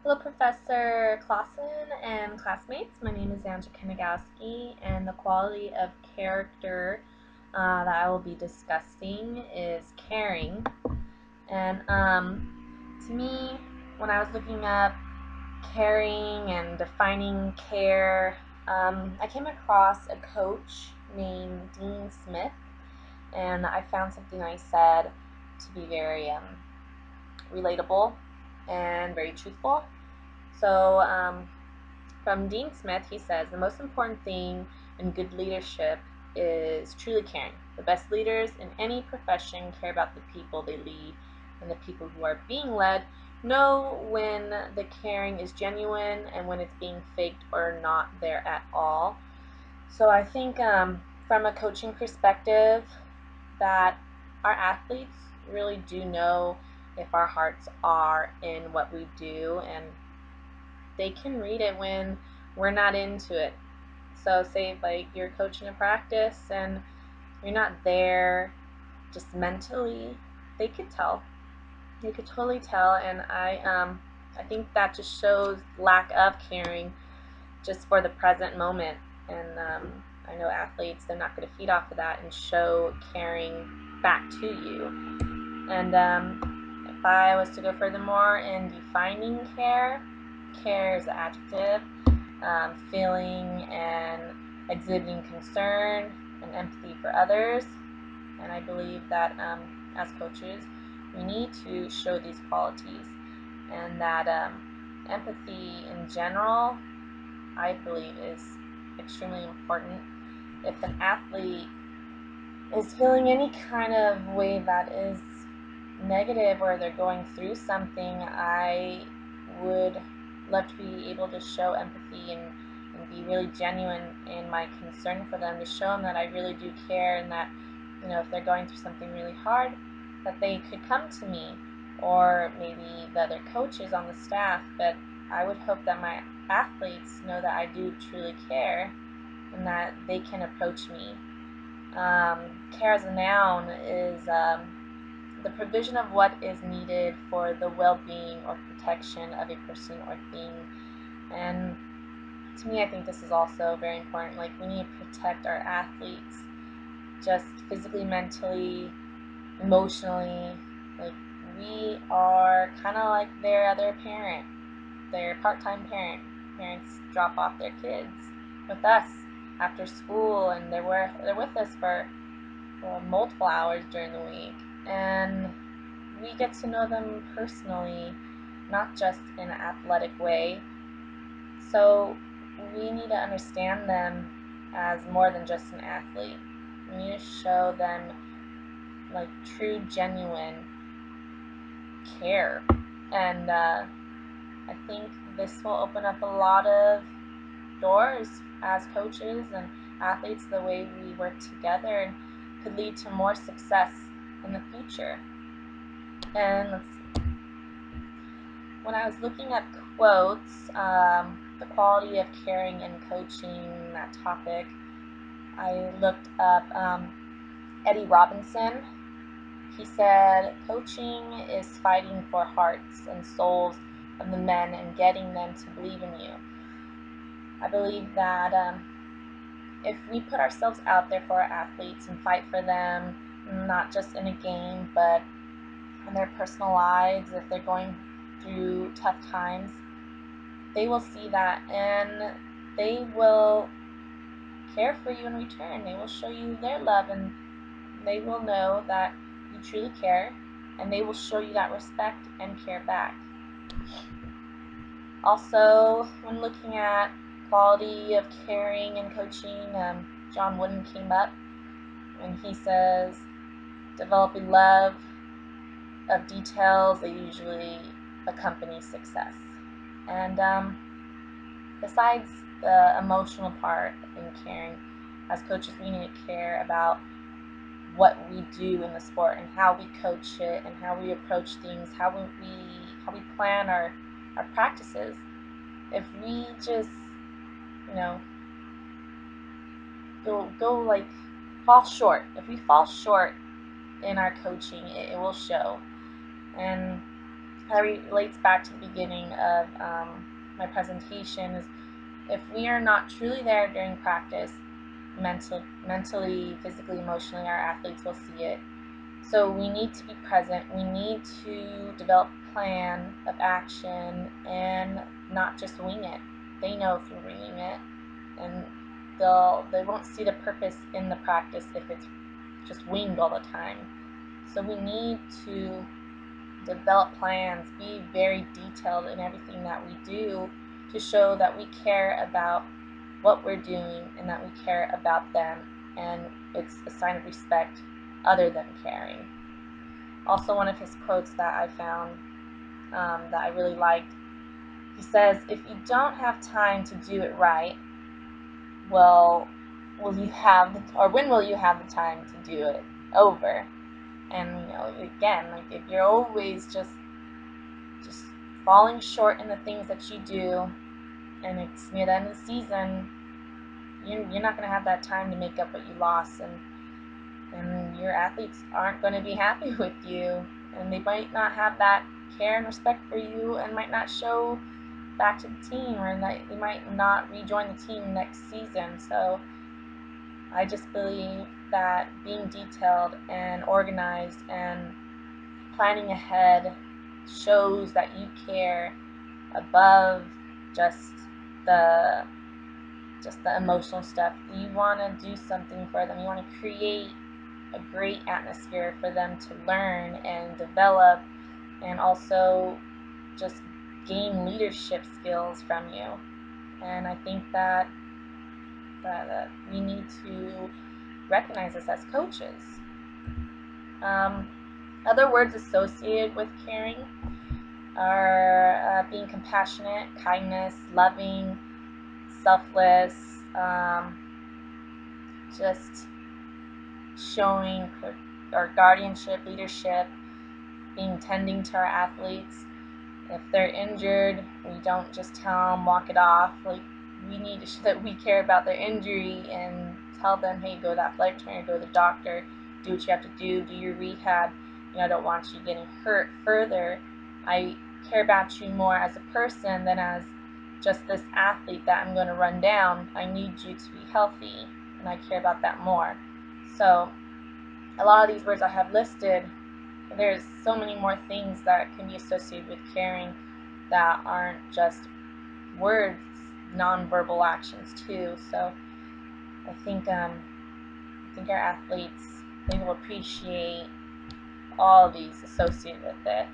Hello, Professor Clausen and classmates. My name is Angela.k.fit, and the quality of character that I will be discussing is caring. And to me, when I was looking up caring and defining care, I came across a coach named Dean Smith, and I found something I said to be very relatable and very truthful. So, from Dean Smith, he says the most important thing in good leadership is truly caring. The best leaders in any profession care about the people they lead, and the people who are being led know when the caring is genuine and when it's being faked or not there at all. So I think from a coaching perspective, that our athletes really do know if our hearts are in what we do, and they can read it when we're not into it. So say like you're coaching a practice and you're not there just mentally, they could tell. They could totally tell, and I think that just shows lack of caring just for the present moment. And I know athletes, they're not going to feed off of that and show caring back to you. And if I was to go furthermore in defining care, care is an adjective, feeling and exhibiting concern and empathy for others. And I believe that as coaches, we need to show these qualities, and that empathy in general, I believe, is extremely important. If an athlete is feeling any kind of way that is negative or they're going through something, I would love to be able to show empathy and be really genuine in my concern for them, to show them that I really do care, and that, you know, if they're going through something really hard, that they could come to me, or maybe the other coaches on the staff. But I would hope that my athletes know that I do truly care and that they can approach me. Care as a noun is the provision of what is needed for the well-being or protection of a person or thing. And to me, I think this is also very important. Like, we need to protect our athletes just physically, mentally, emotionally. Like, we are kind of like their other parent, their part-time parent. Parents drop off their kids with us after school, and they're with us for multiple hours during the week, and we get to know them personally, not just in an athletic way. So we need to understand them as more than just an athlete. We need to show them like true, genuine care, and I think this will open up a lot of doors as coaches and athletes, the way we work together, and could lead to more success in the future. And let's see. When I was looking at quotes, the quality of caring and coaching, that topic, I looked up Eddie Robinson. He said, coaching is fighting for hearts and souls of the men and getting them to believe in you. I believe that if we put ourselves out there for our athletes and fight for them, not just in a game, but in their personal lives, if they're going through tough times, they will see that, and they will care for you in return. They will show you their love, and they will know that you truly care, and they will show you that respect and care back. Also, when looking at quality of caring and coaching, John Wooden came up and he says, developing love of details, they usually accompany success. And besides the emotional part in caring, as coaches, we need to care about what we do in the sport and how we coach it and how we approach things, how we plan our practices. If we just, you know, go like fall short, if we fall short in our coaching, it will show. And that relates back to the beginning of my presentation, is if we are not truly there during practice, mentally, physically, emotionally, our athletes will see it. So we need to be present. We need to develop a plan of action and not just wing it. They know if you're winging it, and they won't see the purpose in the practice if it's just winged all the time. So we need to develop plans, be very detailed in everything that we do to show that we care about what we're doing and that we care about them, and it's a sign of respect other than caring. Also, one of his quotes that I found that I really liked, he says, if you don't have time to do it right, well, when will you have the time to do it over? And again, like if you're always just falling short in the things that you do, and it's near the end of the season, you're not going to have that time to make up what you lost, and your athletes aren't going to be happy with you, and they might not have that care and respect for you, and might not show back to the team, or they might not rejoin the team next season. So I just believe that being detailed and organized and planning ahead shows that you care above just the emotional stuff. You want to do something for them. You want to create a great atmosphere for them to learn and develop, and also just gain leadership skills from you. And I think that we need to recognize this as coaches. Other words associated with caring are being compassionate, kindness, loving, selfless, just showing our guardianship, leadership, being tending to our athletes. If they're injured, we don't just tell them, walk it off. Like, we need to show that we care about their injury and tell them, hey, go to that athletic trainer, go to the doctor, do what you have to do your rehab. I don't want you getting hurt further. I care about you more as a person than as just this athlete that I'm going to run down. I need you to be healthy, and I care about that more. So a lot of these words I have listed, there's so many more things that can be associated with caring that aren't just words, nonverbal actions too. So I think our athletes, they will appreciate all of these associated with it.